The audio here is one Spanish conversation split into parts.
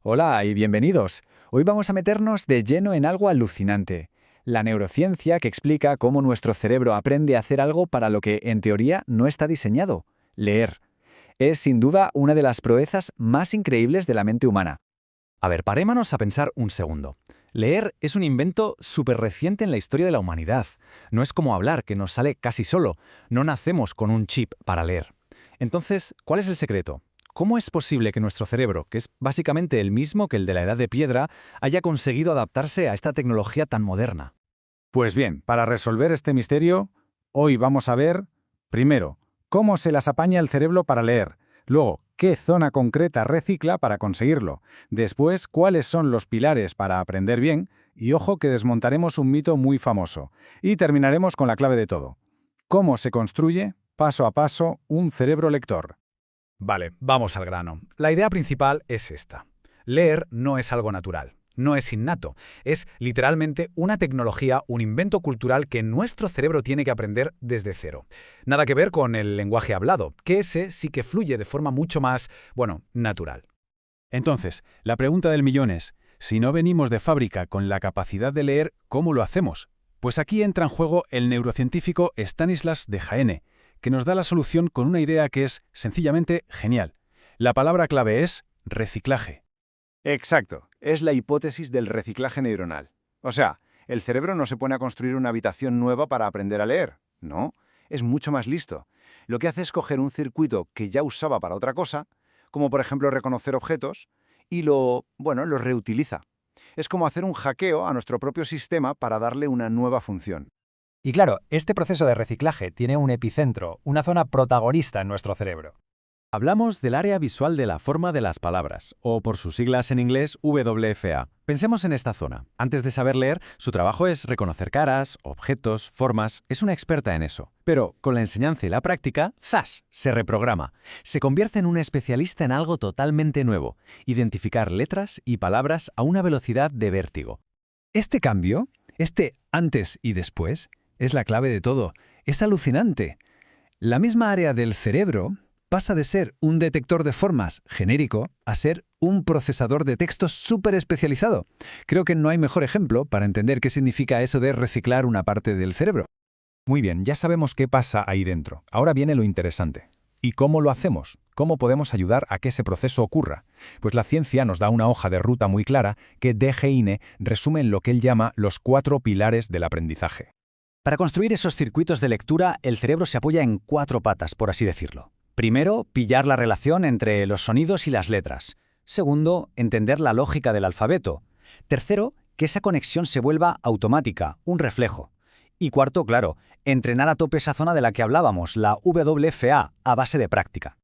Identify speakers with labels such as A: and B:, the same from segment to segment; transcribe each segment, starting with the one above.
A: Hola y bienvenidos. Hoy vamos a meternos de lleno en algo alucinante. La neurociencia que explica cómo nuestro cerebro aprende a hacer algo para lo que, en teoría, no está diseñado: leer. Es sin duda una de las proezas más increíbles de la mente humana.
B: A ver, parémonos a pensar un segundo. Leer es un invento súper reciente en la historia de la humanidad. No es como hablar, que nos sale casi solo. No nacemos con un chip para leer. Entonces, ¿cuál es el secreto? ¿Cómo es posible que nuestro cerebro, que es básicamente el mismo que el de la edad de piedra, haya conseguido adaptarse a esta tecnología tan moderna?
C: Pues bien, para resolver este misterio, hoy vamos a ver, primero, cómo se las apaña el cerebro para leer, luego, qué zona concreta recicla para conseguirlo, después, cuáles son los pilares para aprender bien, y ojo que desmontaremos un mito muy famoso, y terminaremos con la clave de todo: cómo se construye, paso a paso, un cerebro lector.
B: Vale, vamos al grano. La idea principal es esta. Leer no es algo natural, no es innato, es literalmente una tecnología, un invento cultural que nuestro cerebro tiene que aprender desde cero. Nada que ver con el lenguaje hablado, que ese sí que fluye de forma mucho más, natural.
D: Entonces, la pregunta del millón es, si no venimos de fábrica con la capacidad de leer, ¿cómo lo hacemos? Pues aquí entra en juego el neurocientífico Stanislas Dehaene, que nos da la solución con una idea que es sencillamente genial. La palabra clave es reciclaje.
C: Exacto, es la hipótesis del reciclaje neuronal. O sea, el cerebro no se pone a construir una habitación nueva para aprender a leer, no, es mucho más listo. Lo que hace es coger un circuito que ya usaba para otra cosa, como por ejemplo reconocer objetos, y lo reutiliza. Es como hacer un hackeo a nuestro propio sistema para darle una nueva función.
E: Y claro, este proceso de reciclaje tiene un epicentro, una zona protagonista en nuestro cerebro.
D: Hablamos del área visual de la forma de las palabras, o por sus siglas en inglés WFA. Pensemos en esta zona. Antes de saber leer, su trabajo es reconocer caras, objetos, formas. Es una experta en eso. Pero con la enseñanza y la práctica, ¡zas!, se reprograma. Se convierte en un especialista en algo totalmente nuevo: identificar letras y palabras a una velocidad de vértigo. Este cambio, este antes y después, es la clave de todo. Es alucinante. La misma área del cerebro pasa de ser un detector de formas genérico a ser un procesador de textos súper especializado. Creo que no hay mejor ejemplo para entender qué significa eso de reciclar una parte del cerebro.
B: Muy bien, ya sabemos qué pasa ahí dentro. Ahora viene lo interesante. ¿Y cómo lo hacemos? ¿Cómo podemos ayudar a que ese proceso ocurra? Pues la ciencia nos da una hoja de ruta muy clara que Dehaene resume en lo que él llama los 4 pilares del aprendizaje.
F: Para construir esos circuitos de lectura, el cerebro se apoya en 4 patas, por así decirlo. Primero, pillar la relación entre los sonidos y las letras. Segundo, entender la lógica del alfabeto. Tercero, que esa conexión se vuelva automática, un reflejo. Y cuarto, claro, entrenar a tope esa zona de la que hablábamos, la WFA, a base de práctica.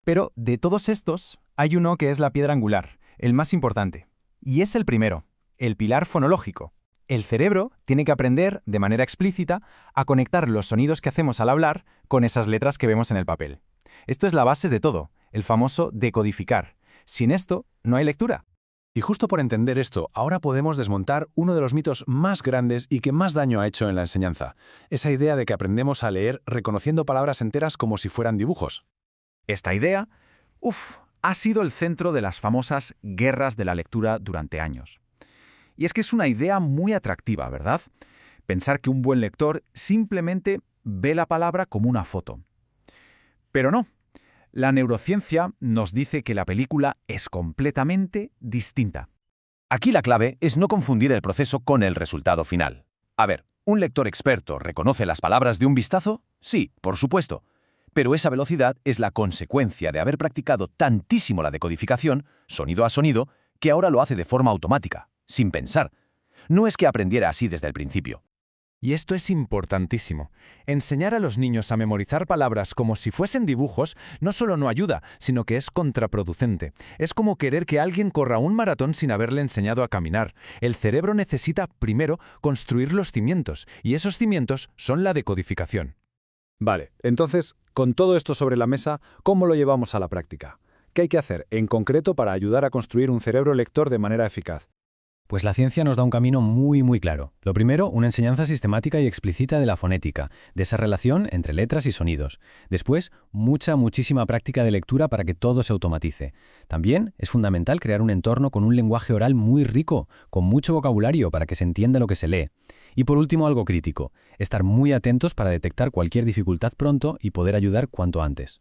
B: Pero de todos estos, hay uno que es la piedra angular, el más importante. Y es el primero, el pilar fonológico. El cerebro tiene que aprender, de manera explícita, a conectar los sonidos que hacemos al hablar con esas letras que vemos en el papel. Esto es la base de todo, el famoso decodificar. Sin esto, no hay lectura.
D: Y justo por entender esto, ahora podemos desmontar uno de los mitos más grandes y que más daño ha hecho en la enseñanza. Esa idea de que aprendemos a leer reconociendo palabras enteras como si fueran dibujos.
B: Esta idea, ha sido el centro de las famosas guerras de la lectura durante años. Y es que es una idea muy atractiva, ¿verdad? Pensar que un buen lector simplemente ve la palabra como una foto. Pero no. La neurociencia nos dice que la película es completamente distinta.
G: Aquí la clave es no confundir el proceso con el resultado final. A ver, ¿un lector experto reconoce las palabras de un vistazo? Sí, por supuesto. Pero esa velocidad es la consecuencia de haber practicado tantísimo la decodificación, sonido a sonido, que ahora lo hace de forma automática, sin pensar. No es que aprendiera así desde el principio.
B: Y esto es importantísimo. Enseñar a los niños a memorizar palabras como si fuesen dibujos no solo no ayuda, sino que es contraproducente. Es como querer que alguien corra un maratón sin haberle enseñado a caminar. El cerebro necesita, primero, construir los cimientos, y esos cimientos son la decodificación.
C: Vale, entonces, con todo esto sobre la mesa, ¿cómo lo llevamos a la práctica? ¿Qué hay que hacer en concreto para ayudar a construir un cerebro lector de manera eficaz?
D: Pues la ciencia nos da un camino muy claro. Lo primero, una enseñanza sistemática y explícita de la fonética, de esa relación entre letras y sonidos. Después, muchísima práctica de lectura para que todo se automatice. También es fundamental crear un entorno con un lenguaje oral muy rico, con mucho vocabulario para que se entienda lo que se lee. Y por último, algo crítico, estar muy atentos para detectar cualquier dificultad pronto y poder ayudar cuanto antes.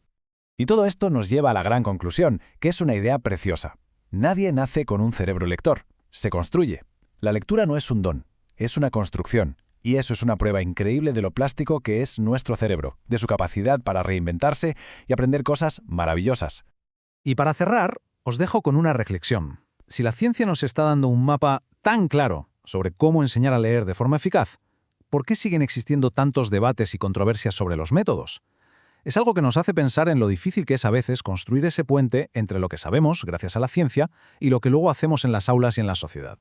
A: Y todo esto nos lleva a la gran conclusión, que es una idea preciosa. Nadie nace con un cerebro lector. Se construye. La lectura no es un don, es una construcción. Y eso es una prueba increíble de lo plástico que es nuestro cerebro, de su capacidad para reinventarse y aprender cosas maravillosas.
B: Y para cerrar, os dejo con una reflexión. Si la ciencia nos está dando un mapa tan claro sobre cómo enseñar a leer de forma eficaz, ¿por qué siguen existiendo tantos debates y controversias sobre los métodos? Es algo que nos hace pensar en lo difícil que es a veces construir ese puente entre lo que sabemos, gracias a la ciencia, y lo que luego hacemos en las aulas y en la sociedad.